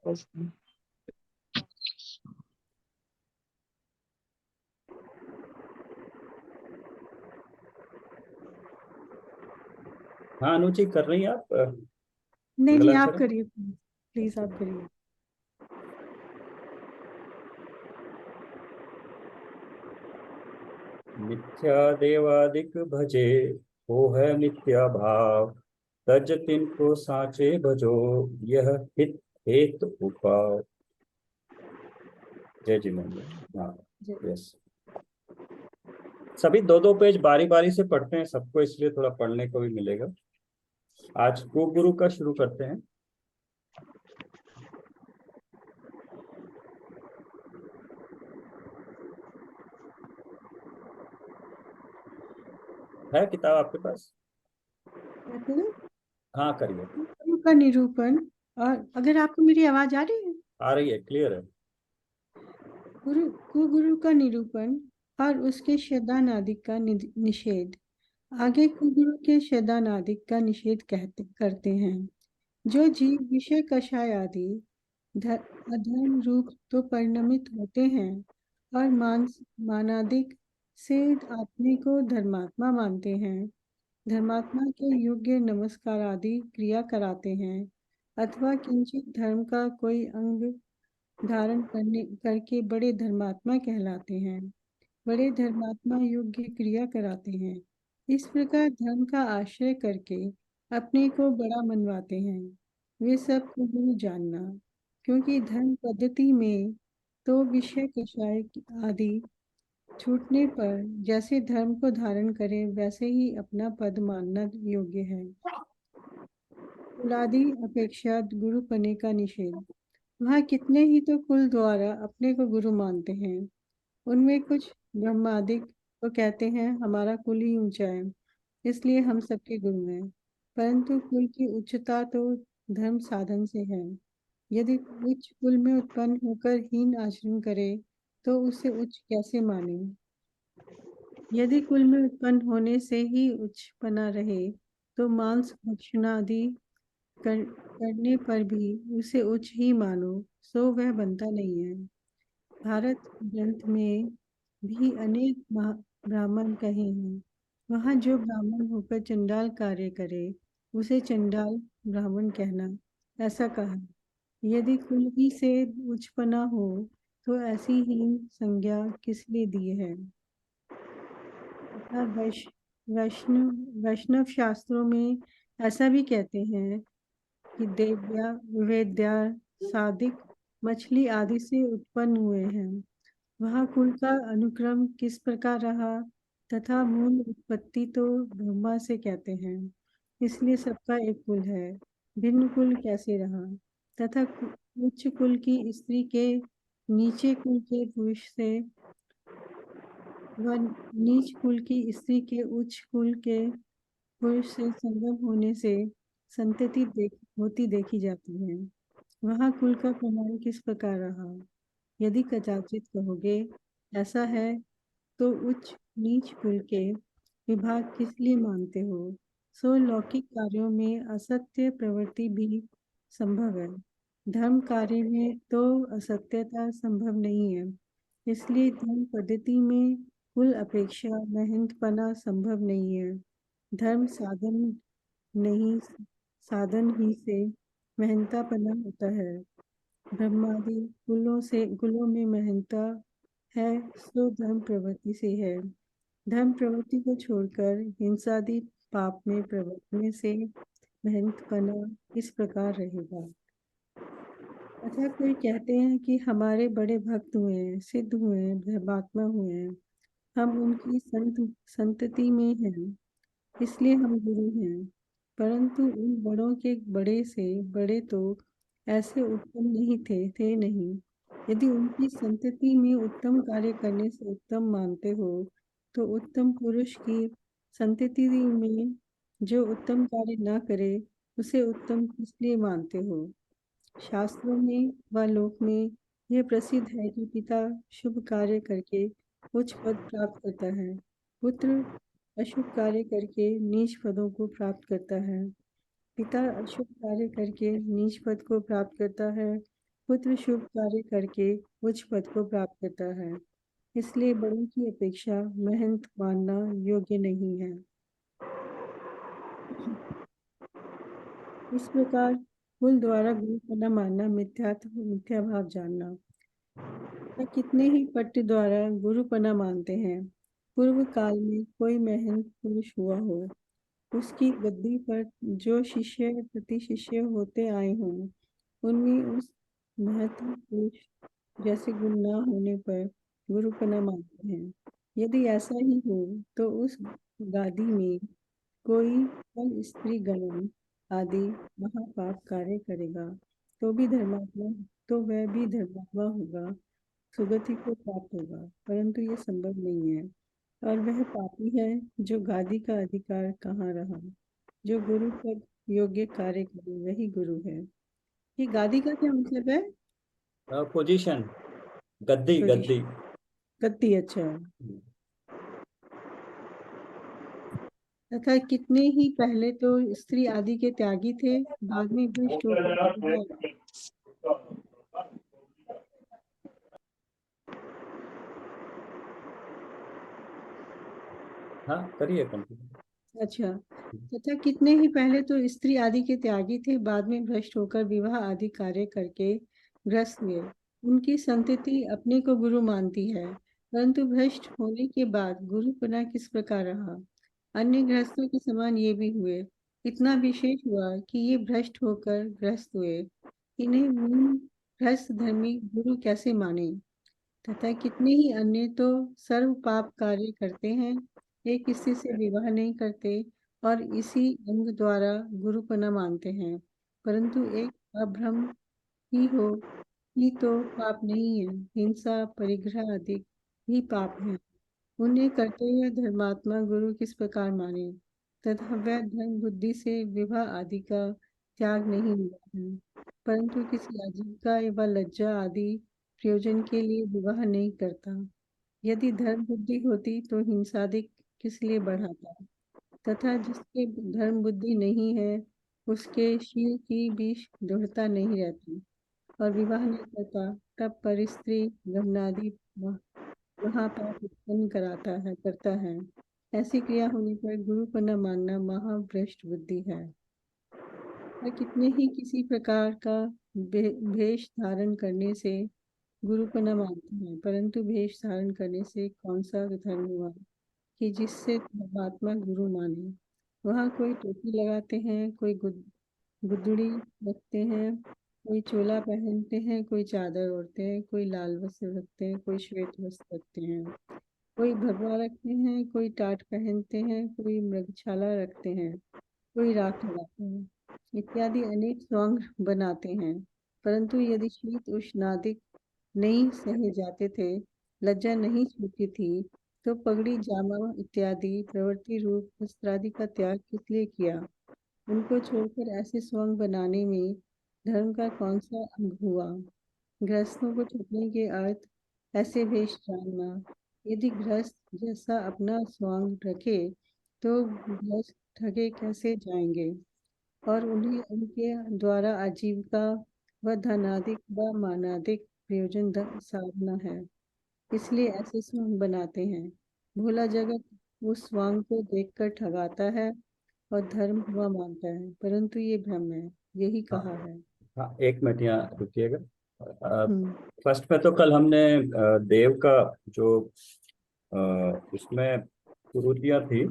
हाँ अनुची, कर रही हैं आप नहीं नहीं, आप मंगलाचरण? करिए प्लीज, आप करिए। मिथ्या देवादिक भजे, हो है मिथ्या भाव। तज तिनको साचे भजो, यह हित हेत उपाय। जय जिनेन्द्र। हाँ। जी। यस। सभी दो दो पेज बारी बारी से पढ़ते हैं सबको, इसलिए थोड़ा पढ़ने को भी मिलेगा। आज गुरु का शुरू करते हैं। है किताब आपके पास? मतलब हाँ करिए। गुरु का निरूपण। और अगर आपको मेरी आवाज आ रही है। आ रही है, क्लियर है। गुरु कुगुरु का निरूपण और उसके शब्दानादिक का निषेध। आगे कुगुरु के शब्दानादिक का निषेध करते हैं। जो जीव विषय कषाय आदि अधर्म रूप तो परिणमित होते हैं और मानादिक से आत्मे को धर्मात्मा मानते हैं, धर्मात्मा के योग्य नमस्कार आदि क्रिया कराते हैं, अथवा किंचित धर्म का कोई अंग धारण करके बड़े धर्मात्मा कहलाते हैं, बड़े धर्मात्मा योग्य क्रिया कराते हैं। इस प्रकार धर्म का आश्रय करके अपने को बड़ा मनवाते हैं। वे सब को गुरु जानना, क्योंकि धर्म पद्धति में तो विषय कषाय आदि छूटने पर जैसे धर्म को धारण करें वैसे ही अपना पद मानना योग्य है। कुलादि अपेक्षा गुरु पने का निषेध। वहाँ कितने ही तो कुल द्वारा अपने को गुरु मानते हैं। उनमें कुछ ब्रह्मादिक तो कहते हैं हमारा कुल ही ऊंचा है, इसलिए हम सबके गुरु हैं। परंतु कुल की उच्चता तो धर्म साधन से है। यदि उच्च कुल में उत्पन्न होकर हीन आचरण करे तो उसे उच्च कैसे माने? यदि कुल में उत्पन्न होने से ही उच्चपना रहे तो मांस भक्षणादि करने पर भी उसे उच्च ही मानो, सो वह बनता नहीं है। भारत ग्रंथ में भी अनेक ब्राह्मण कहे हैं। वहाँ जो ब्राह्मण होकर चंडाल कार्य करे उसे चंडाल ब्राह्मण कहना, ऐसा कहा। यदि कुल ही से उच्चपना हो तो ऐसी हीन संज्ञा किस लिए दी है? तथा वैष्णव शास्त्रों में ऐसा भी कहते हैं कि देव्या वेद्या सादिक मछली आदि से उत्पन्न हुए हैं। वहाँ कुल का अनुक्रम किस प्रकार रहा तथा मूल उत्पत्ति तो ब्रह्मा से कहते हैं, इसलिए सबका एक कुल है। भिन्न कुल कैसे रहा? तथा उच्च कुल की स्त्री के नीचे कुल के पुरुष से व नीच कुल की स्त्री के उच्च कुल के पुरुष से संगम होने से संतति होती देखी जाती है। वहाँ कुल का प्रमाण किस प्रकार रहा? यदि कदाचित कहोगे ऐसा है तो उच्च नीच कुल के विभाग किस लिए मानते हो? सो लौकिक कार्यों में असत्य प्रवृत्ति भी संभव है, धर्म कार्य में तो असत्यता संभव नहीं है। इसलिए धर्म पद्धति में कुल अपेक्षा महंतपना संभव नहीं है। धर्म साधन नहीं, साधन ही से महंतापना होता है। ब्रह्मादि कुलों में महंता है सो धर्म प्रवृत्ति से है। धर्म प्रवृत्ति को छोड़कर हिंसादि पाप में प्रवृत्ति से महंतपना इस प्रकार रहेगा। अच्छा, कोई कहते हैं कि हमारे बड़े भक्त हुए हैं, सिद्ध हुए हैं, धर्मात्मा हुए हैं, हम उनकी संतति में हैं, इसलिए हम गुरु हैं। परंतु उन बड़ों के बड़े से बड़े तो ऐसे उत्तम नहीं थे नहीं। यदि उनकी संतति में उत्तम कार्य करने से उत्तम मानते हो तो उत्तम पुरुष की संतति में जो उत्तम कार्य न करे उसे उत्तम किस लिए मानते हो? शास्त्रों में व लोक में यह प्रसिद्ध है कि पिता शुभ कार्य करके उच्च पद प्राप्त करता है, पुत्र अशुभ कार्य करके नीच पदों को प्राप्त करता है। पिता अशुभ कार्य करके नीच पद को प्राप्त करता है, पुत्र शुभ कार्य करके उच्च पद को प्राप्त करता है, इसलिए बड़ों की अपेक्षा महंत मानना योग्य नहीं है। इस प्रकार कुल द्वारा गुरुपना मानना मिथ्या भाव जानना। वह कितने ही पट्ट द्वारा गुरुपना मानते हैं। पूर्व काल में कोई महंत पुरुष हुआ हो, उसकी गद्दी पर जो शिष्य प्रति शिष्य होते आए हों, उनमें उस महत्व पुरुष जैसे गुण न होने पर गुरुपना मानते हैं। यदि ऐसा ही हो तो उस गादी में कोई फल स्त्री गणन आदि महापाप कार्य करेगा तो वह भी धर्मात्मा होगा, सुगति को प्राप्त होगा, परंतु ये संभव नहीं है। और वह पापी है जो गादी का अधिकार कहाँ रहा। जो गुरु पद योग्य कार्य करे वही गुरु है। ये गादी का क्या मतलब है? पोजीशन, गद्दी गद्दी। पोजीशन, गद्दी, अच्छा। तथा कितने ही पहले तो स्त्री आदि के त्यागी थे, बाद में भ्रष्ट होकर हाँ करिए कंटिन्यू। अच्छा, तथा कितने ही पहले तो स्त्री आदि के त्यागी थे, बाद में भ्रष्ट होकर विवाह आदि कार्य करके ग्रस्त हुए। उनकी संतति अपने को गुरु मानती है, परंतु भ्रष्ट होने के बाद गुरु पुनः किस प्रकार रहा। अन्य गृहस्थों के समान ये भी हुए। इतना विशेष हुआ कि ये भ्रष्ट होकर ग्रस्त हुए। इन्हें मूल भ्रष्ट धर्मी गुरु कैसे माने। तथा कितने ही अन्य तो सर्व पाप कार्य करते हैं, एक किसी से विवाह नहीं करते और इसी अंग द्वारा गुरुपना मानते हैं, परंतु एक अभ्रम ही हो ही तो पाप नहीं है। हिंसा परिग्रह आदि ही पाप है। उन्हें करते हुए धर्मात्मा गुरु किस प्रकार माने। तथा वह धर्म बुद्धि से विवाह आदि का त्याग नहीं हुआ है, परंतु किसी आजीविका व लज्जा आदि प्रयोजन के लिए विवाह नहीं करता। यदि धर्म बुद्धि होती तो हिंसादिक किस लिए बढ़ाता। तथा जिसके धर्म बुद्धि नहीं है, उसके शील की भी दृढ़ता नहीं रहती और विवाह नहीं करता, तब परिस्त्री गमनादि महापाप उत्पन्न करता है। ऐसी क्रिया होने पर गुरु को न मानना महाभ्रष्ट बुद्धि है। वह कितने ही किसी प्रकार का भेष धारण करने से गुरु को न मानते हैं, परंतु भेष धारण करने से कौन सा धर्म हुआ कि जिससे धर्मात्मा गुरु माने। वहाँ कोई टोपी लगाते हैं, कोई गुदड़ी रखते हैं, कोई चोला पहनते हैं, कोई चादर ओढ़ते हैं, कोई लाल वस्त्र रखते हैं, कोई श्वेत वस्त्र रखते हैं, कोई भगवा रखते हैं, कोई टाट पहनते हैं, कोई मृगछाला रखते हैं, कोई राख लगाते हैं, इत्यादि अनेक सौंग बनाते हैं। परंतु यदि शीत उष्णादिक नहीं सहे जाते थे, लज्जा नहीं छूती थी, तो पगड़ी जामा इत्यादि प्रवृत्ति रूप वस्त्रादि का त्याग किस लिए किया। उनको छोड़कर ऐसे सौंग बनाने में धर्म का कौन सा अंग हुआ। गृहस्थों को ठगने के अर्थ ऐसे वेश जानना। यदि गृहस्थ जैसा अपना स्वांग रखे तो गृहस्थ ठगे कैसे जाएंगे और उन्हें उनके द्वारा आजीविका व धनादिक व मानादिक प्रयोजन साधना है। इसलिए ऐसे स्वांग बनाते हैं। भोला जगत उस स्वांग को देखकर ठगाता है और धर्म हुआ मानता है, परंतु ये भ्रम है। यही हाँ कहा है। हाँ, एक मिनट यहाँ रुकिएगा। हम्म। फर्स्ट में तो कल हमने देव का जो उसमें कुरीतियाँ थी,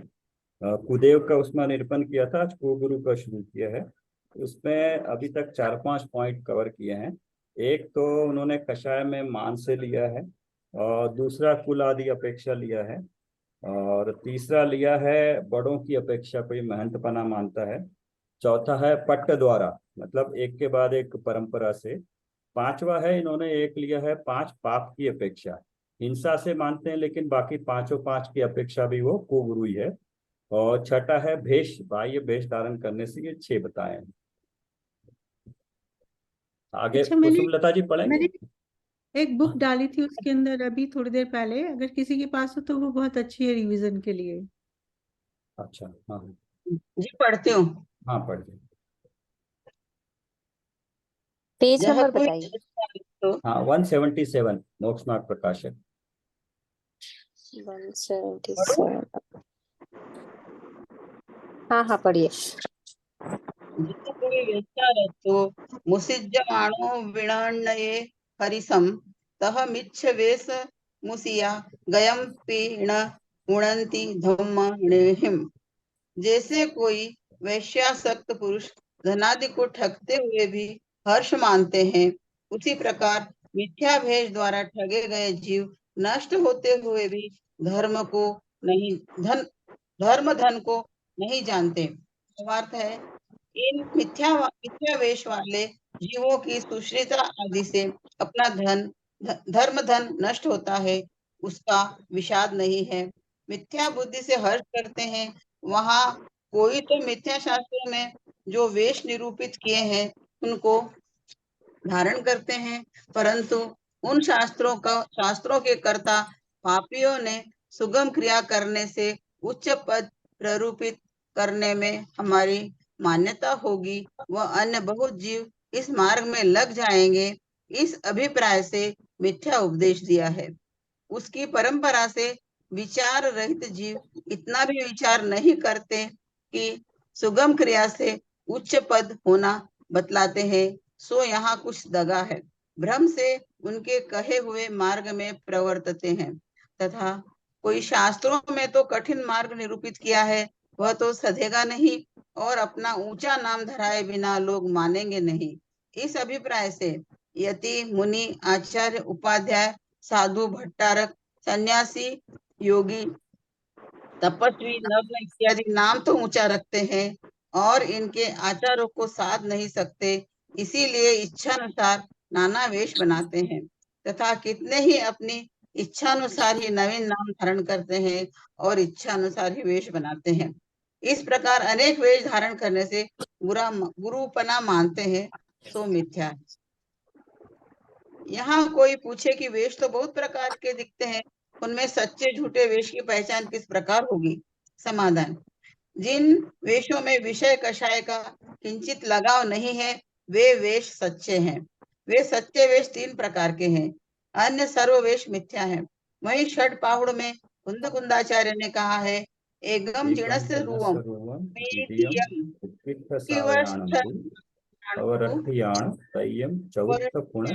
कुदेव का उसमें निरूपण किया था। आज कुगुरु का शुरू किया है। उसमें अभी तक 4-5 पॉइंट कवर किए हैं। एक तो उन्होंने कषाय में मान से लिया है, और दूसरा कुल आदि अपेक्षा लिया है, और तीसरा लिया है बड़ों की अपेक्षा कोई महंतपना मानता है। चौथा है पट्ट द्वारा, मतलब एक के बाद एक परंपरा से। पांचवा है इन्होंने एक लिया है 5 पाप की अपेक्षा। हिंसा से मानते हैं, लेकिन बाकी पांचों 5 की अपेक्षा भी वो कुगुरु ही है। और छठा है भेष, बाह्य भेष धारण करने से, ये 6 बताए हैं। आगे अच्छा, मैंने कुसुमलता जी पढ़ेंगे। मैंने एक बुक हाँ, डाली थी उसके अंदर अभी थोड़ी देर पहले, अगर किसी के पास हो तो वो बहुत अच्छी है रिवीजन के लिए। अच्छा, हाँ जी पढ़ती हूँ। हाँ, पढ़िए। पेज यह नंबर कोई बताइए। तो हाँ 177 मोक्ष मार्ग प्रकाशक। 177। हाँ हाँ पढ़िए। यह कोई वेश्यारतो मुसिज्जमाणो विणण्ये हरिसं तह मिच्छ वेश मुसिया गयम पीण उणंति धम्मणेहिम। जैसे कोई वैश्यासक्त पुरुष धनादि को ठगते हुए भी हर्ष मानते हैं, उसी प्रकार मिथ्या भेष द्वारा ठगे गए जीव नष्ट होते हुए भी धर्म को नहीं धन को नहीं जानते। अर्थ है, इन मिथ्या वेश वाले जीवों की सुश्रीता आदि से अपना धर्म धन नष्ट होता है, उसका विषाद नहीं है। मिथ्या बुद्धि से हर्ष करते हैं, वहां कोई तो मिथ्या शास्त्रों में जो वेश निरूपित किए हैं उनको धारण करते हैं, परंतु उन शास्त्रों के कर्ता पापियों ने सुगम क्रिया करने से उच्च पद प्ररूपित करने में हमारी मान्यता होगी, वह अन्य बहुत जीव इस मार्ग में लग जाएंगे, इस अभिप्राय से मिथ्या उपदेश दिया है। उसकी परंपरा से विचार रहित जीव इतना भी विचार नहीं करते कि सुगम क्रिया से उच्च पद होना बतलाते हैं, सो यहाँ कुछ दगा है। भ्रम से उनके कहे हुए मार्ग में प्रवर्तते हैं, तथा कोई शास्त्रों में तो कठिन मार्ग निरूपित किया है, वह तो सधेगा नहीं, और अपना ऊंचा नाम धराए बिना लोग मानेंगे नहीं। इस अभिप्राय से यति मुनि आचार्य उपाध्याय साधु भट्टारक सन्यासी योगी तपस्वी नग्न इत्यादि नाम तो ऊंचा रखते हैं और इनके आचारों को साध नहीं सकते, इसीलिए इच्छानुसार नाना वेश बनाते हैं, तथा कितने ही अपनी इच्छानुसार ही नवीन नाम धारण करते हैं और इच्छानुसार ही वेश बनाते हैं। इस प्रकार अनेक वेश धारण करने से गुरुपना मानते हैं, सो मिथ्या है। यहाँ कोई पूछे कि वेश तो बहुत प्रकार के दिखते हैं, उनमें सच्चे झूठे वेश की पहचान किस प्रकार होगी? समाधान, जिन वेशों में विषय कषाय का किंचित लगाव नहीं है, वे वेश सच्चे हैं। वे सच्चे वेश 3 प्रकार के हैं, अन्य सर्व वेश मिथ्या है। वही षट पाहुड़ में कुंद कुंदाचार्य ने कहा है, एगम जिणस्य रूवम अवरथयाण तय्यम चौथ पुण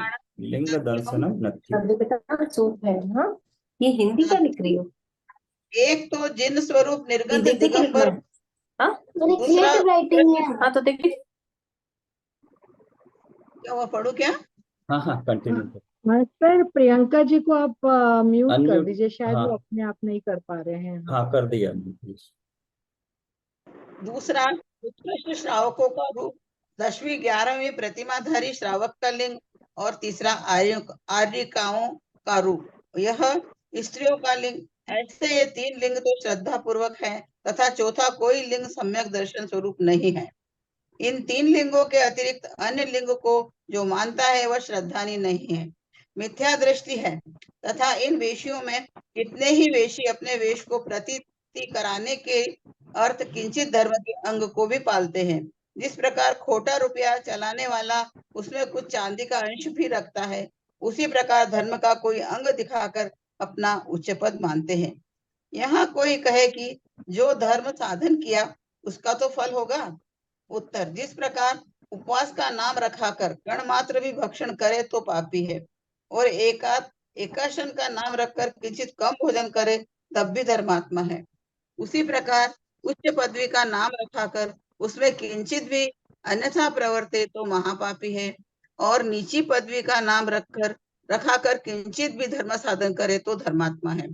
लिंग दर्शनम नथ्य। बेटा चुप है। हाँ ये हिंदी क्या लिख रही हो? एक तो जिन स्वरूप निर्गंध देखते क्या लिखना दिगंबर, है? हाँ दूसरा राइटिंग है। हाँ तो देखिए क्या हुआ, पढ़ू क्या? हाँ हाँ कंटिन्यू। सर प्रियंका जी को आप म्यूट कर अनम्यूट। दीजिए, शायद हाँ वो अपने आप नहीं कर पा रहे हैं। हाँ कर दिया प्लीज। दूसरा उत्कृष्ट श्रावकों का रूप, 10वीं 11वीं प्रतिमाधारी श्रावक का लिंग, और तीसरा आर्यिकाओं का रूप, यह स्त्रियों का लिंग। ऐसे ये 3 लिंग तो श्रद्धा पूर्वक है, तथा चौथा कोई लिंग सम्यक दर्शन स्वरूप नहीं है। इन 3 लिंगों के अतिरिक्त अन्य लिंग को जो मानता है वह श्रद्धानी नहीं है, मिथ्या दृष्टि है, तथा इन वेशियों में कितने ही वेशी अपने वेश को प्रतीति कराने के अर्थ किंचित धर्म के अंग को भी पालते हैं। जिस प्रकार खोटा रुपया चलाने वाला उसमें कुछ चांदी का अंश भी रखता है, उसी प्रकार धर्म का कोई अंग दिखाकर अपना उच्च पद मानते हैं। यहाँ कोई कहे कि जो धर्म साधन किया उसका तो फल होगा। उत्तर, जिस प्रकार उपवास का नाम रखाकर कण मात्र भी भक्षण करे तो पापी है, और एकाशन का नाम रखकर किंचित कम भोजन करे तब भी धर्मात्मा है, उसी प्रकार उच्च पदवी का नाम रखाकर उसमें किंचित भी अन्यथा प्रवर्ते तो महापापी है, और नीची पदवी का नाम रखाकर किंचित भी धर्म साधन करे तो धर्मात्मा है।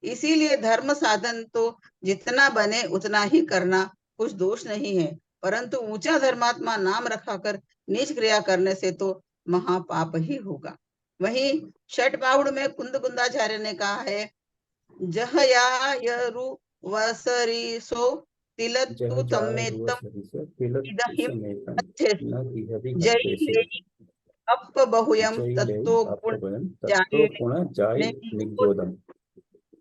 इसीलिए धर्म साधन तो जितना बने उतना ही करना कुछ दोष नहीं है, परंतु ऊंचा धर्मात्मा नाम रखाकर नीच क्रिया करने से तो महापाप ही होगा। वही षट बाहुड़ में कुंद कुंदाचार्य ने कहा है, जहयायरु वसरिसो तिलत्तु तम्मेत्तम इदहिम जय अप बहुयम तत्तो गुण जाये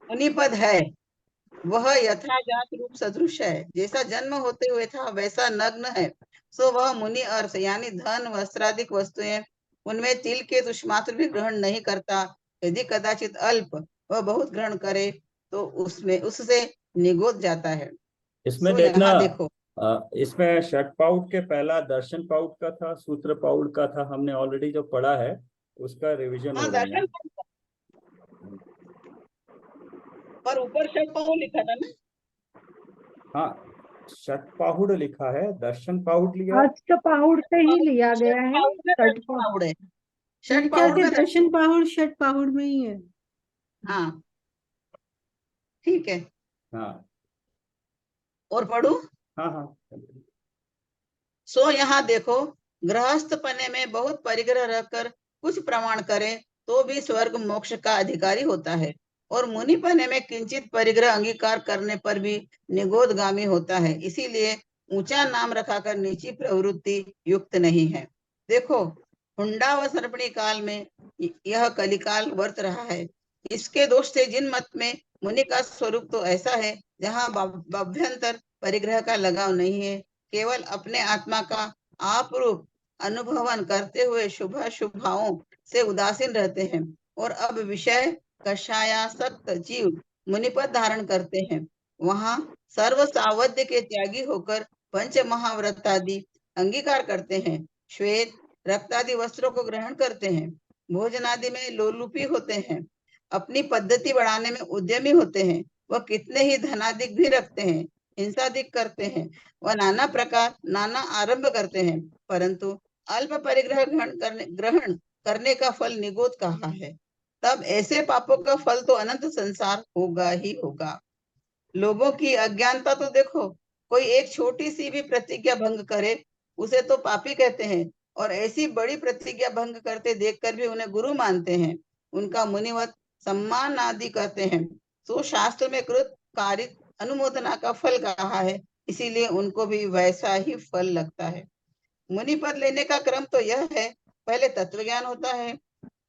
मुनिपद है, वह यथाजात रूप सदृश है, जैसा जन्म होते हुए था वैसा नग्न है, सो वह मुनि अर्थ यानी धन वस्त्रादिक वस्तुएं उनमें तिल के तुष्मात्र भी ग्रहण नहीं करता। यदि कदाचित अल्प व बहुत ग्रहण करे तो उसमें उससे निगोद जाता है। इसमें सो देखना, यहाँ देखो, इसमें षट पाउट के पहला दर्शन पाउट का था, सूत्र पाउट का था, हमने ऑलरेडी जो पढ़ा है उसका रिवीजन हाँ हो रहा है दर्शन पर ऊपर षट पाहुड़ लिखा था ना। हाँ, षट पाहुड़ लिखा है, दर्शन पाउट लिया। अष्टपाहुड़ से ही लिया गया है। पाहुड़ में षट दर्शन पाहुड़ है, मेरे षट ख्याल पाहुड़ से में दर्शन पाहुड़ षट पाहुड़ में ही है। हाँ ठीक है, हाँ और पढ़ू। हाँ हाँ। सो यहाँ देखो, गृहस्थ पने में बहुत परिग्रह रहकर कुछ प्रमाण करे तो भी स्वर्ग मोक्ष का अधिकारी होता है, और मुनि पने में किंचित परिग्रह अंगीकार करने पर भी निगोदगामी होता है। इसीलिए ऊंचा नाम रखाकर नीची प्रवृत्ति युक्त नहीं है। देखो, हुंडा व सर्पणी काल में यह कलिकाल वर्त रहा है। इसके दोष से जिन मत में मुनि का स्वरूप तो ऐसा है जहाँ अभ्यंतर परिग्रह का लगाव नहीं है, केवल अपने आत्मा का आप रूप अनुभवन करते हुए शुभ शुभाओं से उदासीन रहते हैं, और अब विषय कषायासक्त जीव मुनिपद धारण करते हैं। वहां सर्व सावध्य के त्यागी होकर पंच महाव्रत आदि अंगीकार करते हैं, श्वेत रक्तादि वस्त्रों को ग्रहण करते हैं, भोजन आदि में लोलुपी होते हैं, अपनी पद्धति बढ़ाने में उद्यमी होते हैं, वह कितने ही धनाधिक भी रखते हैं, हिंसाधिक करते हैं, वह नाना प्रकार नाना आरंभ करते हैं, परंतु अल्प परिग्रह ग्रहण करने का फल निगोद कहा है। तब ऐसे पापों का फल तो अनंत संसार होगा ही होगा। लोगों की अज्ञानता तो देखो, कोई एक छोटी सी भी प्रतिज्ञा भंग करे उसे तो पापी कहते हैं, और ऐसी बड़ी प्रतिज्ञा भंग करते देखकर भी उन्हें गुरु मानते हैं, उनका मुनिवत सम्मान आदि करते हैं। तो शास्त्र में कृत कार्य अनुमोदना का फल कहा है, इसीलिए उनको भी वैसा ही फल लगता है। मुनि पद लेने का क्रम तो यह है, पहले तत्व ज्ञान होता है,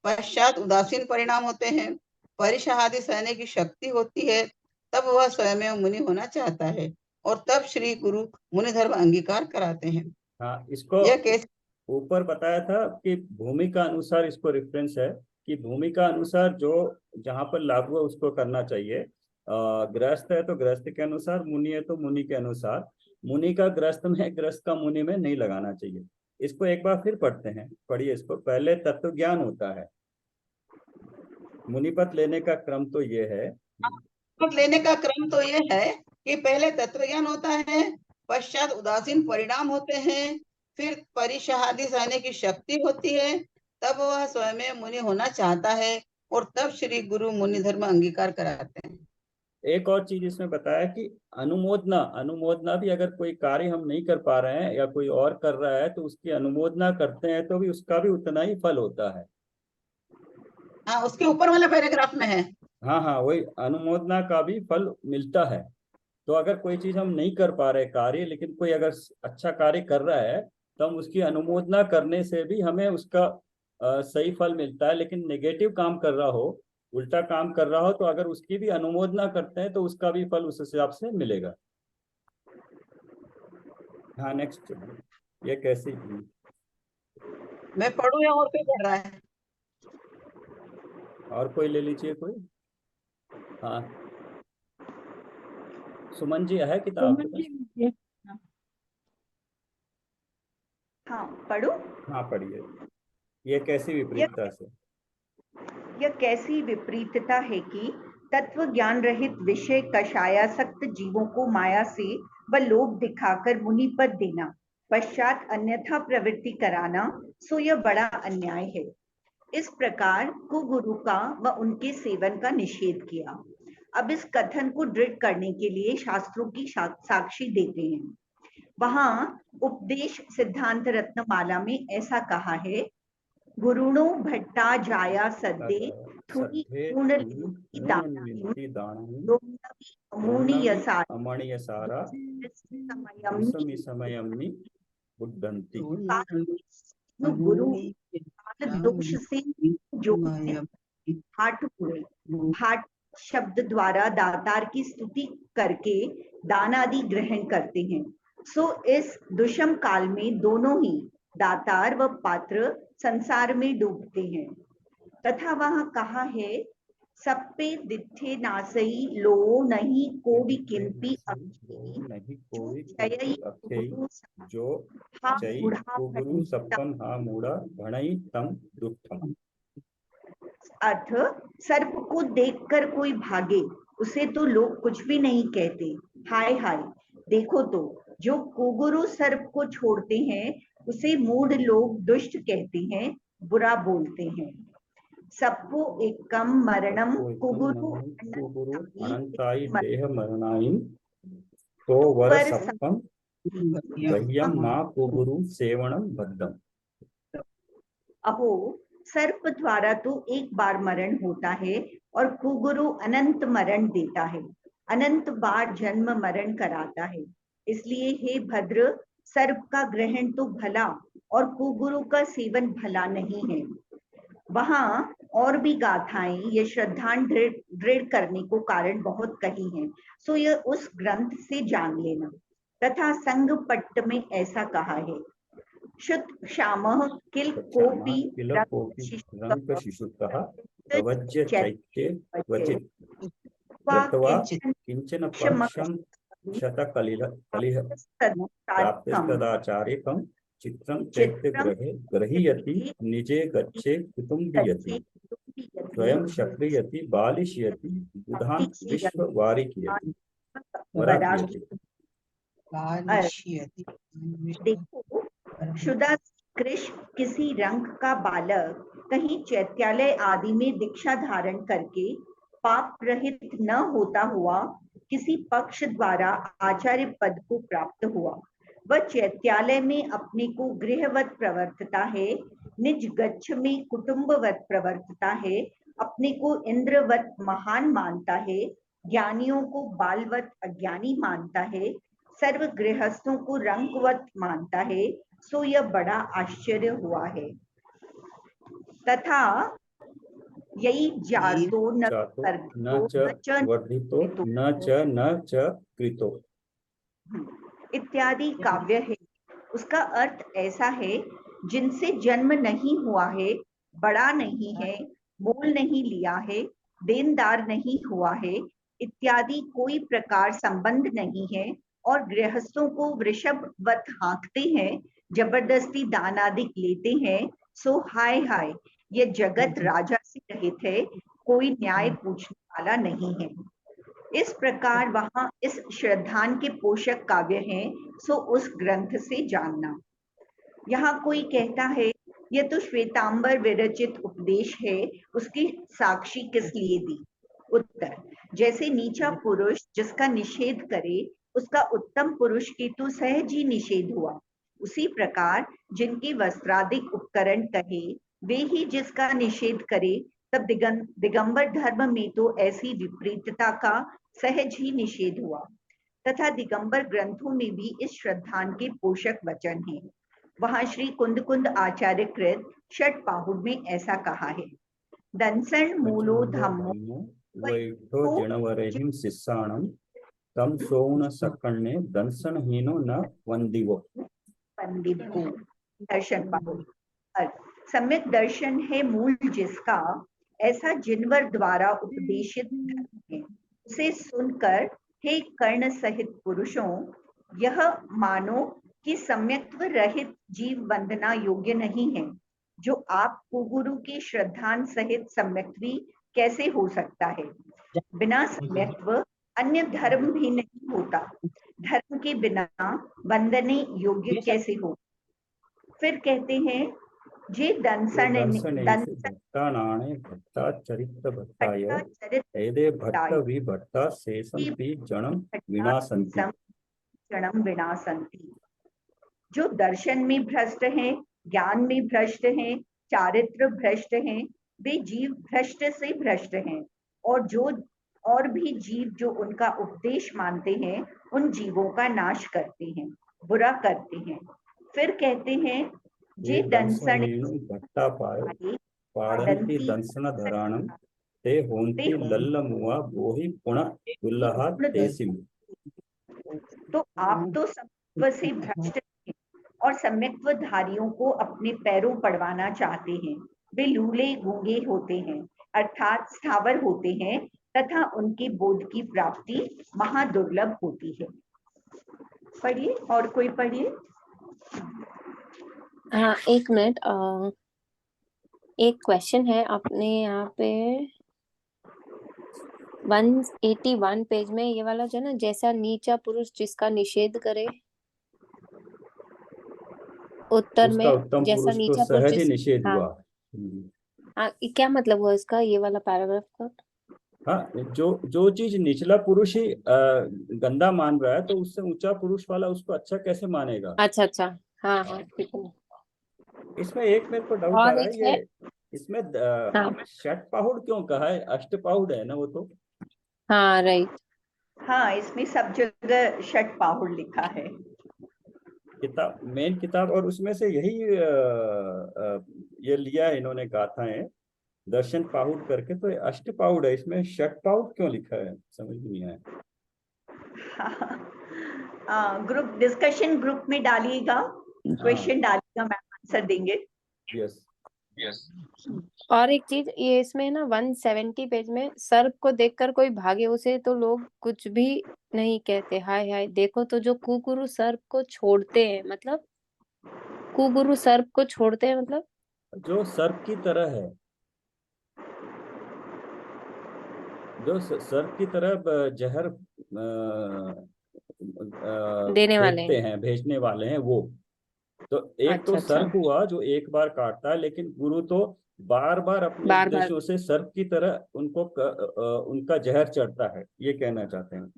पश्चात उदासीन परिणाम होते हैं, परिशहादि सहने की शक्ति होती है, तब वह स्वयं मुनि होना चाहता है, और तब श्री गुरु मुनि धर्म अंगीकार कराते हैं। हाँ, इसको यह कैसे? ऊपर बताया था कि भूमि का अनुसार इसको रेफरेंस है, कि भूमि का अनुसार जो जहाँ पर लागू है उसको करना चाहिए। गृहस्थ है तो गृहस्थ के अनुसार, मुनि है तो मुनि के अनुसार। मुनि का गृहस्थ में, गृहस्थ का मुनि में नहीं लगाना चाहिए। इसको एक बार फिर पढ़ते हैं, पढ़िए इसको। पहले तत्व ज्ञान होता है, मुनिपत लेने का क्रम तो ये है। लेने का क्रम तो यह है कि पहले तत्व ज्ञान होता है, पश्चात उदासीन परिणाम होते हैं, फिर परिशहादि सहने की शक्ति होती है, तब वह स्वयं मुनि होना चाहता है, और तब श्री गुरु मुनि धर्म अंगीकार कराते हैं। एक और चीज इसमें बताया कि अनुमोदना, अनुमोदना भी अगर कोई कार्य हम नहीं कर पा रहे हैं या कोई और कर रहा है तो उसकी अनुमोदना करते हैं तो भी उसका भी उतना ही फल होता है। हाँ, उसके ऊपर वाला पैराग्राफ में है। हाँ हाँ, वही, अनुमोदना का भी फल मिलता है। तो अगर कोई चीज हम नहीं कर पा रहे कार्य, लेकिन कोई अगर अच्छा कार्य कर रहा है तो हम उसकी अनुमोदना करने से भी हमें उसका सही फल मिलता है। लेकिन नेगेटिव काम कर रहा हो, उल्टा काम कर रहा हो, तो अगर उसकी भी अनुमोदना करते हैं तो उसका भी फल उस हिसाब से मिलेगा। हाँ, नेक्स्ट। ये कैसी? मैं पढ़ू या और कोई पढ़ रहा है? और कोई ले लीजिए कोई। हाँ, सुमन जी है किताब आपके पास? हाँ पढ़ो। हाँ पढ़िए। ये कैसी विपरीतता से? यह कैसी विपरीतता है कि तत्व ज्ञान रहित विषय कषायासक्त जीवों को माया से व लोभ दिखाकर मुनि पद देना, पश्चात अन्यथा प्रवृत्ति कराना, सो यह बड़ा अन्याय है। इस प्रकार कुगुरु का व उनके सेवन का निषेध किया। अब इस कथन को दृढ़ करने के लिए शास्त्रों की साक्षी देते हैं। वहां उपदेश सिद्धांत रत्नमाला में ऐसा कहा है, गुरुणो भट्टा जाया सद्दे थुरी अमणीयसारा समयम्नि बुद्धंति। गुरु दोष से जो भाट हुए, भाट शब्द द्वारा दातार की स्तुति करके दान आदि ग्रहण करते हैं। सो इस दुष्म काल में दोनों ही दातार व पात्र संसार में डूबते हैं। तथा वहां कहा है, सप्पे दिठे नासई लो नहीं कोवि किंपि अक्षयी नहीं जो कोई चयई अक्षयी गुरु जो हा चई मूढ़ा गुरु सप्पन हा मूढ़ा भणई तम दुष्टम। अर्थ, सर्प को देखकर कोई भागे उसे तो लोग कुछ भी नहीं कहते, हाय हाय देखो तो जो कुगुरु सर्प को छोड़ते हैं उसे मूढ़ लोग दुष्ट कहते हैं, बुरा बोलते हैं। सप्पो एकम मरणम कुगुरु गुरु अनंताई अनंताई मर- देह मरणाई तो वर पर सप्पम गह्यम माँ कुगुरु सेवणम भद्दम। अहो, सर्प द्वारा तो एक बार मरण होता है और कुगुरु अनंत मरण देता है, अनंत बार जन्म मरण कराता है। इसलिए हे भद्र, सर्प का ग्रहण तो भला और कुगुरु का सेवन भला नहीं है। वहां और भी गाथाएं ये श्रद्धान दृढ़ करने को कारण बहुत कही हैं, सो यह उस ग्रंथ से जान लेना। तथा संग पट्ट में ऐसा कहा है, शुत क्षामः किल कोपि किल कोपि रंक शिशुतः प्रवज्य चैत्य चैत्ये क्वचित् कृत्वा किंचन पक्षं शतकलिह कलिह प्राप्तिस्तदाचार्यकं चित्रं चैत्यग्रहे ग्रहीयति निजे गच्छे कुटुम्बीयति स्वयं शक्रियति बालिशयति बुधान् विश्ववारिकयति वराक्यति। देखो, शुदा कृष्ण किसी रंग का बालक कहीं चैत्यालय आदि में दीक्षा धारण करके पाप रहित न होता हुआ किसी पक्ष द्वारा आचार्य पद को प्राप्त हुआ। वह चैत्यालय में अपने को गृहवत प्रवर्तता है, निज गच्छ में कुटुंबवत प्रवर्तता है, अपने को इंद्रवत महान मानता है, ज्ञानियों को बालवत अज्ञानी मानता है, सर्व गृहस्थों को रंगवत मानता है, सो यह बड़ा आश्चर्य हुआ है। तथा यही जातो न वर्धितो न च कृतो इत्यादि काव्य है। उसका अर्थ ऐसा है, जिनसे जन्म नहीं हुआ है, बड़ा नहीं है, मोल नहीं लिया है, देनदार नहीं हुआ है, इत्यादि कोई प्रकार संबंध नहीं है, और गृहस्थों को वृषभवत हाँकते हैं, जबरदस्ती दान आदि लेते हैं, सो हाय हाय ये जगत राजा से रहित है, कोई न्याय पूछने वाला नहीं है। इस प्रकार वहां इस श्रद्धान के पोषक काव्य हैं, सो उस ग्रंथ से जानना। यहाँ कोई कहता है, यह तो श्वेतांबर विरचित उपदेश है, उसकी साक्षी किस लिए दी? उत्तर, जैसे नीचा पुरुष जिसका निषेध करे उसका उत्तम पुरुष के तो सहज ही निषेध हुआ, उसी प्रकार जिनके वस्त्रादिक उपकरण कहे वे ही जिसका निषेध करे, तब दिगंबर धर्म में तो ऐसी विपरीतता का सहज ही निषेध हुआ। तथा दिगंबर ग्रंथों में भी इस श्रद्धान के पोषक वचन हैं। वहां श्री कुंद आचार्य कृत षट पाहुड़ में ऐसा कहा है, दंसन मूलो धम्मो वैठो जनवरहिं शिष्याणं तम सोन सकण्णे दंसनहीनो न वंदिवो। दर्शन पाहुड़, सम्यक दर्शन है मूल जिसका, ऐसा जिनवर द्वारा उपदेशित धर्म है, उसे सुनकर हे कर्ण सहित पुरुषों, यह मानो कि सम्यक्त्व रहित जीव वंदना योग्य नहीं है। जो आप कुगुरु की श्रद्धान सहित सम्यक्त्वी कैसे हो सकता है? बिना सम्यक्त्व अन्य धर्म भी नहीं होता, धर्म के बिना वंदने योग्य कैसे हो? फिर कहते हैं, जे भट्टा चरित्र भट्टाय एदे भट्ट विभट्टा शेषं पि जनं विनाशन्ति। जो दर्शन में भ्रष्ट हैं, ज्ञान में भ्रष्ट हैं, चारित्र भ्रष्ट हैं, वे जीव भ्रष्ट से भ्रष्ट हैं, और भी जीव जो उनका उपदेश मानते हैं, उन जीवों का नाश करते हैं, बुरा करते हैं। फिर कहते हैं, जे दंसन भट्टा पाड़न्ति दंसन धराणं ते होन्ति लल्लमुआ बोहि पुण दुल्लहा तेसिम। तो आप तो सत्व से भ्रष्ट हैं और असम्यक्त्वधारियों को अपने पैरों पड़वाना चाहते हैं। वे लूले गूंगे होते हैं, अर्थात स्थावर होते हैं, तथा उनके बोध की प्राप्ति महादुर्लभ होती है। पढ़िए, और कोई पढ़िए। हाँ, एक मिनट। एक क्वेश्चन है अपने यहाँ पे 181 पेज में, ये वाला जो ना, जैसा नीचा पुरुष जिसका निषेध करे, उत्तर उसका में उत्तम जैसा पुरुष तो नीचा पुरुष सहज ही निषेध हाँ हुआ। हाँ, ये क्या मतलब हुआ इसका, ये वाला पैराग्राफ का? हाँ, जो जो चीज निचला पुरुष ही गंदा मान रहा है, तो उससे ऊंचा पुरुष वाला उसको अच्छा कैसे मानेगा? अच्छा अच्छा, हाँ हाँ, ठीक है। इसमें एक मेरे को डाउट आ और रहा एक है, है, ये इसमें हाँ षटपाहुड़ क्यों कहा है? अष्टपाहुड़ है ना वो तो। हाँ, राइट। हाँ, इसमें सब जगह षटपाहुड़ लिखा है। किताब, मेन किताब, और उसमें से यही ये लिया है इन्होंने गाथाएं, दर्शन पाहुड़ करके, तो ये अष्टपाहुड़ है, इसमें षटपाहुड़ क्यों लिखा है समझ नहीं आया। ग्रुप डिस्कशन ग्रुप में डालिएगा, क्वेश्चन डालिएगा, मैम आंसर देंगे। यस। और एक चीज, ये इसमें ना 170 पेज में, सर्प को देखकर कोई भागे उसे तो लोग कुछ भी नहीं कहते, हाय हाय देखो तो जो कुगुरु सर्प को छोड़ते हैं, मतलब कुगुरु सर्प को छोड़ते हैं मतलब जो सर्प की तरह है, जो सर्प की तरह जहर देने वाले फेंकते हैं। हैं, भेजने वाले हैं वो। तो एक तो अच्छा अच्छा, सर्प हुआ जो एक बार काटता है, लेकिन गुरु तो बार बार अपने बार बार उपदेशों से सर्प की तरह उनको उनका जहर चढ़ता है, ये कहना चाहते हैं।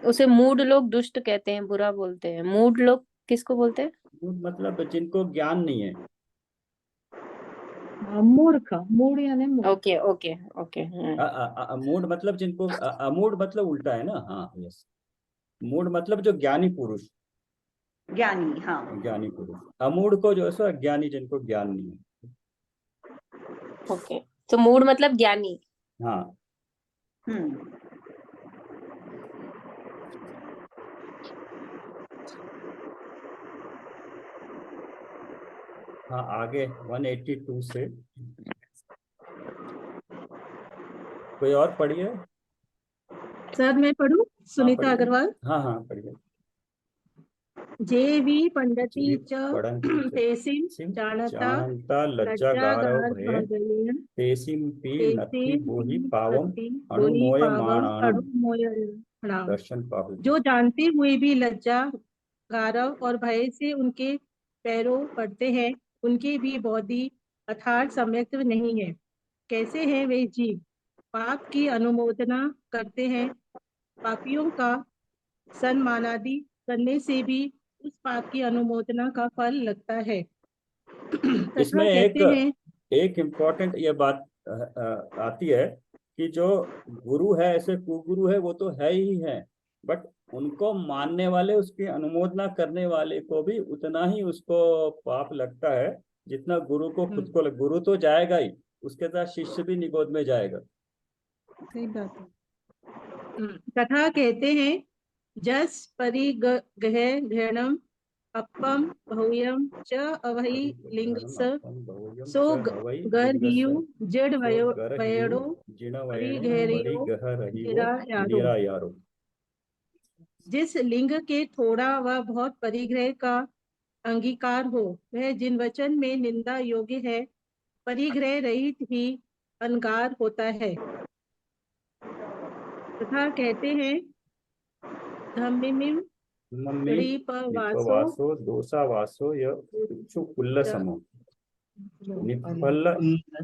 उसे मूढ़ लोग दुष्ट कहते हैं, बुरा बोलते हैं। मूढ़ लोग किसको बोलते हैं? मतलब जिनको ज्ञान नहीं है। मूर्ख, मूढ़ यानी मूर्ख। Okay okay okay. मूढ़ मतलब जिनको अमूढ़ मतलब उल्टा है ना। हाँ, यस। मूढ़ मतलब जो ज्ञानी पुरुष, ज्ञानी, हाँ। ज्ञानी पुरुष। अमूढ़ को जो है सो अज्ञानी, जिनको ज्ञान नहीं है। ओके, तो मूढ़ मतलब ज्ञानी। हाँ। हम्म। हाँ, आगे 182 से कोई और पढ़िए। सर मैं पढ़ूं? सुनीता पढ़िए। अग्रवाल। हाँ हाँ, पढ़िए। जेवी पंडती जीव च पढ़ंती तेसिम सिम जानता जानता लज्जागारव लज्जागार भये, भागलेन तेसिम पी नत्थि तेसिम बोहि पी पावम पति बोहि अणुमोय पावम माणानम। अड़ु मोय प्रणाम। दर्शन पाहु। जो जानते हुए भी लज्जा, गारव और भय से उनके पैरों पड़ते हैं, उनके भी बौद्धि अर्थात सम्यक्त नहीं है। कैसे हैं वे जीव? पाप की अनुमोदना करते हैं, पापियों का सन्मानादि करने से भी उस पाप की अनुमोदना का फल लगता है। इसमें तथा एक कहते हैं, एक इम्पोर्टेंट ये बात आती है कि जो गुरु है, ऐसे कुगुरु है, वो तो है ही है, बट उनको मानने वाले, उसकी अनुमोदना करने वाले को भी उतना ही उसको पाप लगता है जितना गुरु को खुद को गुरु तो जाएगा ही, उसके साथ शिष्य भी निगोद में जाएगा। सही बात है। तथा कहते हैं, जस परिगह घृणम अपम बहुयम च अवहि लिंगस सो गर्हियु जड़ वयड़ो परिगहरियो गिरा यारो। यारो। जिस लिंग के थोड़ा व बहुत परिग्रह का अंगीकार हो, वह जिन वचन में निंदा योग्य है, परिग्रह रहित ही अनगार होता है। तथा कहते हैं, धम्मिमिम मम्मी ऋपवासो निपवासो दोषावासो य इच्छु कुल्लसमो निफल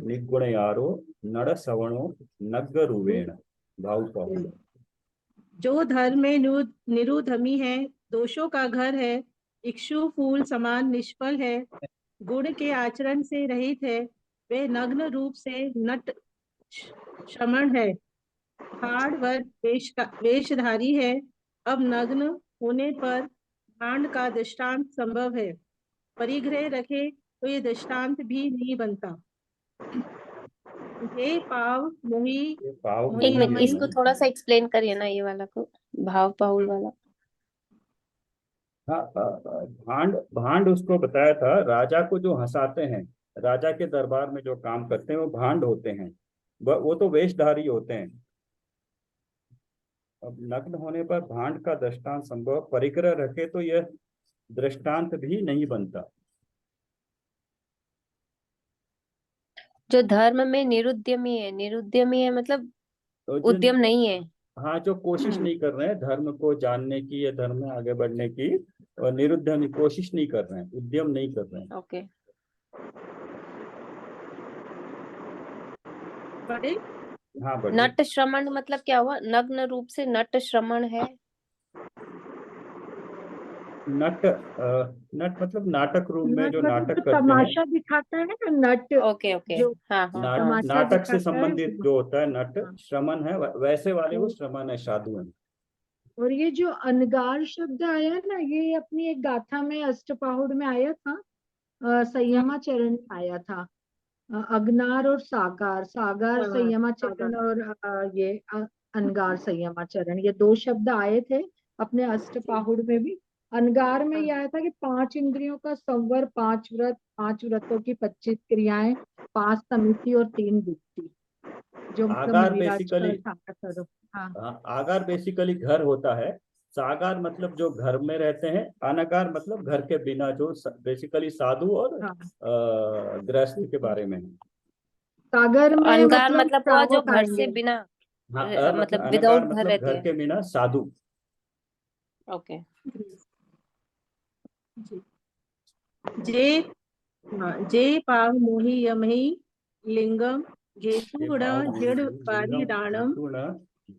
निगुणयारो नड़ सवणो नग्गरुवेण भाव पाहु। जो धर्म में निरुधमी है, दोषों का घर है, इक्षु फूल समान निष्फल है, गुण के आचरण से रहित है, वे नग्न रूप से नट श्रमण है, हाड़ व वेशधारी है। अब नग्न होने पर भांड का दृष्टांत संभव है, परिग्रह रखे तो ये दृष्टांत भी नहीं बनता। हे पाव मोही ये पाव एक मोही मिनट, है। इसको थोड़ा सा एक्सप्लेन करिए ना, ये वाला को, भाव पाहुल वाला। ये भाव पाहुल वाला। जो हाँ, भांड भांड उसको बताया था, राजा को जो हंसाते हैं, राजा के दरबार में जो काम करते हैं वो भांड होते हैं। वो तो वेशधारी होते हैं। अब नग्न होने पर भांड का दृष्टांत संभव परिग्रह रखे तो यह दृष्टांत भी नहीं बनता। जो धर्म में निरुद्यमी है मतलब तो जो, उद्यम नहीं है। हाँ, जो कोशिश नहीं कर रहे हैं धर्म को जानने की या धर्म में आगे बढ़ने की, और निरुद्यमी कोशिश नहीं कर रहे हैं, उद्यम नहीं कर रहे हैं। ओके। बड़े हाँ, बढ़िए। नट श्रमण मतलब क्या हुआ? नग्न रूप से नट श्रमण है। नट नट मतलब नाटक रूप में नट जो मतलब नाटक जो करते हैं। तमाशा दिखाता है ना, नट ओके ओके। जो हाँ हाँ हाँ। नाटक तमाशा से दिखाता है संबंधित जो होता है नट हाँ। श्रमण है, वैसे वाले वो तो श्रमण है, साधु है। और ये जो अनगार शब्द आया ना, ये अपनी एक गाथा में अष्टपाहुड़ में आया था, संयमा चरण में आया था। अग्नार और सागार, सागार संयमा चरण और अनगार संयमा चरण, ये दो शब्द आए थे अपने अष्टपाहुड़ में भी। अनगार में यह आया था कि 5 इंद्रियों का संवर, 5 व्रत, 5 व्रतों की 25 क्रियाएं, 5 समिति और 3 युक्ति, जो मतलब आगार मुनिराज का बेसिकली, था करो। हाँ आगार बेसिकली घर होता है। सागार मतलब जो घर में रहते हैं। अनागार मतलब घर के बिना, जो बेसिकली साधु और हाँ। गृहस्थ के बारे में है। सागर तो में अनगार मतलब मतलब हुआ जो श्रावक घर से आएंगे। बिना हाँ, मतलब मतलब अनागार विदाउट घर मतलब रहते घर हैं। के बिना साधु। ओके। जी। जे जे पाव मोहि यमहि लिंगम ये घेसुगुण पाव जड़ लिंगम पारिडाणम हेतुण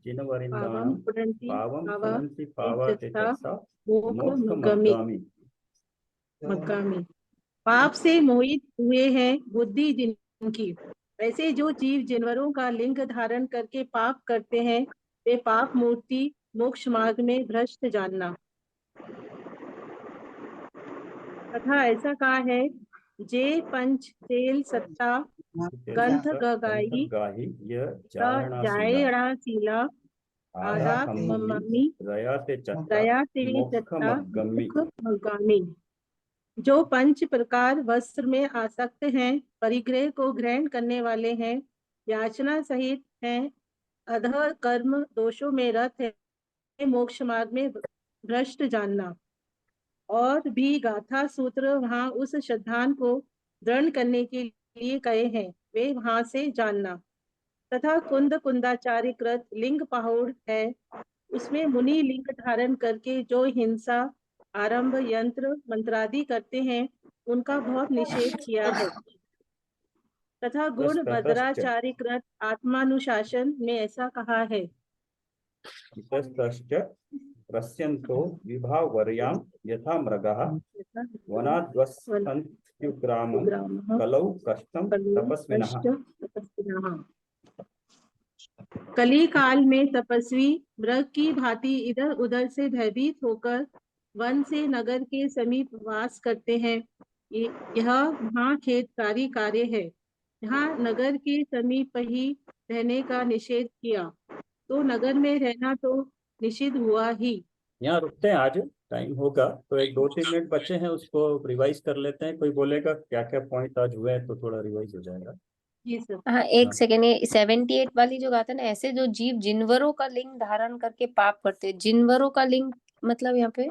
जिन पावम वरिंदाणम पुरंति पावम पावा पुनन्ति ते पावा ते चत्ता चत्सा मोख मोक्ष मगामी मग्गामी। मगामी। पाप से मोहित हुए हैं बुद्धि जिनकी, वैसे जो जीव जानवरों का लिंग धारण करके पाप करते हैं, वे पाप मूर्ति मोक्ष मार्ग में भ्रष्ट जानना। तथा ऐसा कहा है, जे पंच तेल सत्ता गंध गगाई गाही यह त जायणासीला जायणासीला आधा आदा कम्मी मम्मी रया ते चत्ता दया ते मोक्ष चत्ता मग्गमी। मुख मगामी। जो 5 प्रकार वस्त्र में आसक्त हैं, परिग्रह को ग्रहण करने वाले हैं, याचना सहित हैं, अधः कर्म दोषों में रत है, मोक्ष मार्ग में भ्रष्ट जानना। और भी गाथा सूत्र वहां उस श्रद्धान को दृढ़ करने के लिए कहे हैं, वे वहां से जानना। तथा कुंदाचार्य कृत लिंग पहाड़ है, उसमें मुनि लिंग धारण करके जो हिंसा आरंभ यंत्र मंत्रादि करते हैं, उनका बहुत निषेध किया है। तथा गुण इतस्ततश्च भद्राचार्य कृत आत्मानुशासन में ऐसा कहा है, इतस्ततश्च प्रस्यन्तो विभावर्यां यथा मृगाः वनाद्वसन्त्युग्रामं कलौ कष्टं तपस्विनः। कली काल में तपस्वी मृग की भांति इधर उधर से भयभीत होकर वन से नगर के समीप वास करते हैं। यह महाखेदकारी कार्य है। यहाँ नगर के समीप ही रहने का निषेध किया, तो नगर में रहना तो निषिद्ध हुआ ही। यहाँ रुकते हैं, आज टाइम होगा तो 1-2-3 मिनट बचे हैं, उसको रिवाइज कर लेते हैं। कोई बोलेगा क्या क्या पॉइंट आज हुए हैं, तो थोड़ा रिवाइज हो जाएगा। जी सर। हाँ एक हाँ, सेकेंड, ये 78 वाली जो गाता है ना, ऐसे जो जीव जिनवरों का लिंग धारण करके पाप करते हैं, जिनवरों का लिंग मतलब यहाँ पे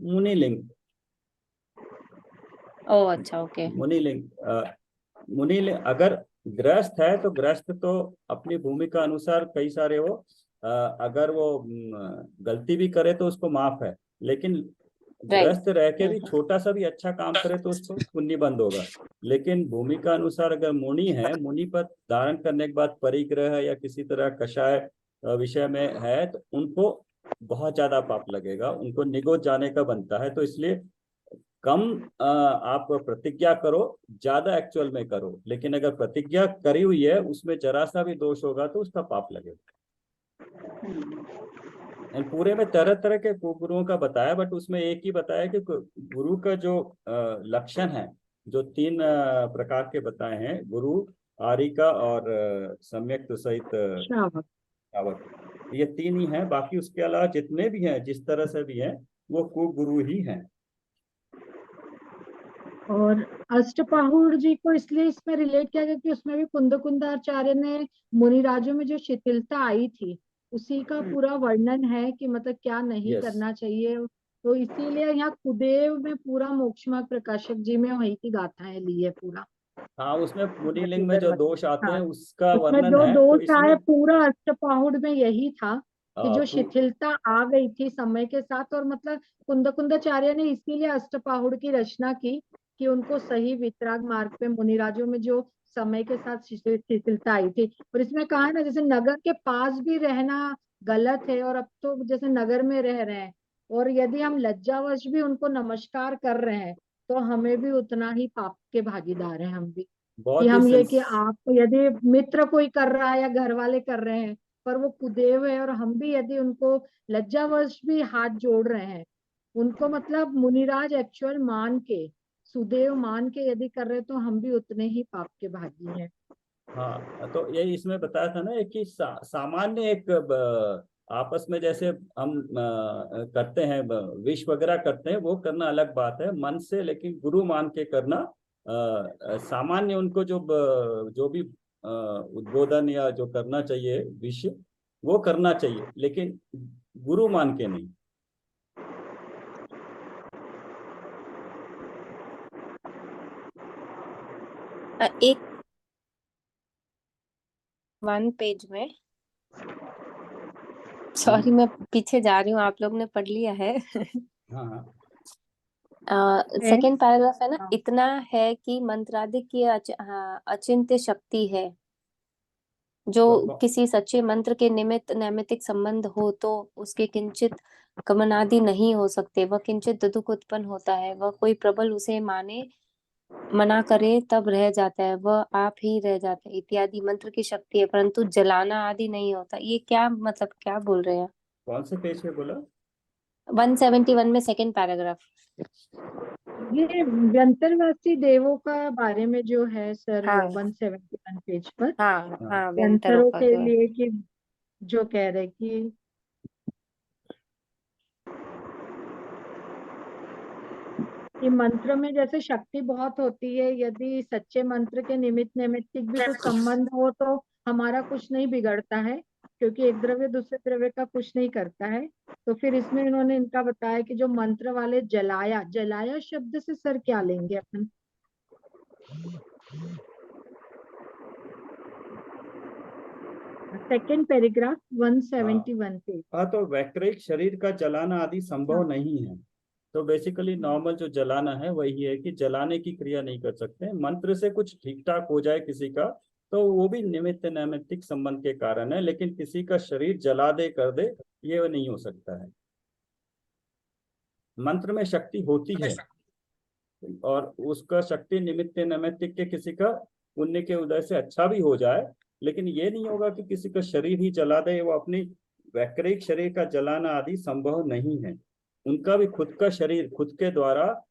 मुनिलिंग। ओ अच्छा ओके। मुनिलिंग मुनिलिंग अगर गृहस्थ है तो गृहस्थ तो अपनी भूमिका अनुसार कई सारे वो अगर वो गलती भी करे तो उसको माफ है, लेकिन राइट। गृहस्थ रह के भी छोटा सा भी अच्छा काम करे तो उसको पुण्य बंद होगा। लेकिन भूमिका अनुसार अगर मुनि है, मुनि पद धारण करने के बाद परिग्रह या किसी तरह कषाय विषय में है, तो उनको बहुत ज्यादा पाप लगेगा, उनको निगो जाने का बनता है। तो इसलिए कम आप प्रतिज्ञा करो, ज्यादा एक्चुअल में करो। लेकिन अगर प्रतिज्ञा करी हुई है उसमें जरा सा भी दोष होगा तो उसका पाप लगेगा। पूरे में तरह तरह के गुरुओं का बताया, बट उसमें एक ही बताया कि गुरु का जो लक्षण है, जो 3 प्रकार के बताए हैं, गुरु, आरिका और सम्यक सहित श्रावक। श्रावक, ये 3 ही हैं। बाकी उसके अलावा जितने भी हैं जिस तरह से भी हैं वो कुगुरु ही हैं। और अष्टपाहुड़ जी को इसलिए इसमें रिलेट किया गया कि उसमें भी कुंदकुंदाचार्य ने मुनिराजों में जो शिथिलता आई थी उसी का पूरा वर्णन है कि मतलब क्या नहीं यस, करना चाहिए। तो इसीलिए यहाँ कुदेव में पूरा मोक्षमार्ग प्रकाशक जी में वही की गाथाएं ली है पूरा। हाँ, उसमें पुल्लिंग में जो दोष आते हैं हाँ, उसका उसमें वर्णन जो है, तो दोष आए इसमें पूरा अष्टपाहुड़ में यही था कि जो पु- शिथिलता आ गई थी समय के साथ। और मतलब कुंदकुंदाचार्य ने इसीलिए अष्टपाहुड़ की रचना की कि उनको सही वितराग मार्ग पे मुनिराजों में जो समय के साथ शिथिलता आई थी। और इसमें कहा है ना, जैसे नगर के पास भी रहना गलत है और अब तो जैसे नगर में रह रहे हैं और यदि हम लज्जावश भी उनको नमस्कार कर रहे हैं तो हमें भी उतना ही पाप के भागीदार हैं हम भी। कि बहुत ही हम ये कि आप यदि मित्र कोई कर रहा है या घर वाले कर रहे हैं पर वो कुदेव है और हम भी यदि उनको लज्जावश भी हाथ जोड़ रहे हैं, उनको मतलब मुनिराज एक्चुअल मान के सुदेव मान के यदि कर रहे हैं तो हम भी उतने ही पाप के भागी हैं। हाँ, तो ये इसमें बताया था ना कि सामान्य एक आपस में जैसे हम करते हैं, विश वगैरह करते हैं, वो करना अलग बात है मन से, लेकिन गुरु मान के करना सामान्य उनको जो भी उद्बोधन या जो करना चाहिए विश, वो करना चाहिए, लेकिन गुरु मान के नहीं। एक 1 पेज में, सॉरी मैं पीछे जा रही हूँ, आप लोग ने पढ़ लिया है। हाँ हाँ, सेकेंड पैराग्राफ है ना, हाँ। इतना है कि मंत्रादि की अचिंत्य शक्ति है जो किसी सच्चे मंत्र के निमित्त नैमित्तिक संबंध हो तो उसके किंचित गमनादि नहीं हो सकते। वह किंचित दुख उत्पन्न होता है, वह कोई प्रबल उसे मना करे तब रह जाता है, वह आप ही रह जाता है इत्यादि मंत्र की शक्ति है, परंतु जलाना आदि नहीं होता। ये क्या मतलब क्या बोल रहे हैं? कौन से पेज पे बोला? 171 में सेकेंड पैराग्राफ। ये व्यंतरवासी देवों का बारे में जो है सर, हाँ 171 पेज पर हाँ हाँ, व्यंतरों व्यंतरों का के जो है। लिए कि जो कह रहे कि मंत्र में जैसे शक्ति बहुत होती है, यदि सच्चे मंत्र के निमित्त नैमित्तिक भी कुछ संबंध हो तो हमारा कुछ नहीं बिगड़ता है, क्योंकि एक द्रव्य दूसरे द्रव्य का कुछ नहीं करता है। तो फिर इसमें इन्होंने इनका बताया कि जो मंत्र वाले जलाया, जलाया शब्द से सर क्या लेंगे अपन? सेकेंड पैराग्राफ 171 पे। हाँ, तो वैक्रिक शरीर का जलाना आदि संभव हाँ। नहीं है। तो बेसिकली नॉर्मल जो जलाना है वही है कि जलाने की क्रिया नहीं कर सकते। मंत्र से कुछ ठीक ठाक हो जाए किसी का तो वो भी निमित्त नैमित्तिक संबंध के कारण है, लेकिन किसी का शरीर जला दे कर दे ये नहीं हो सकता है। मंत्र में शक्ति होती है और उसका शक्ति निमित्त नैमित्तिक के किसी का पुण्य के उदय से अच्छा भी हो जाए, लेकिन ये नहीं होगा कि किसी का शरीर ही जला दे। वो अपनी वैक्रिक शरीर का जलाना आदि संभव नहीं है। उनका भी खुद का शरीर खुद के द्वारा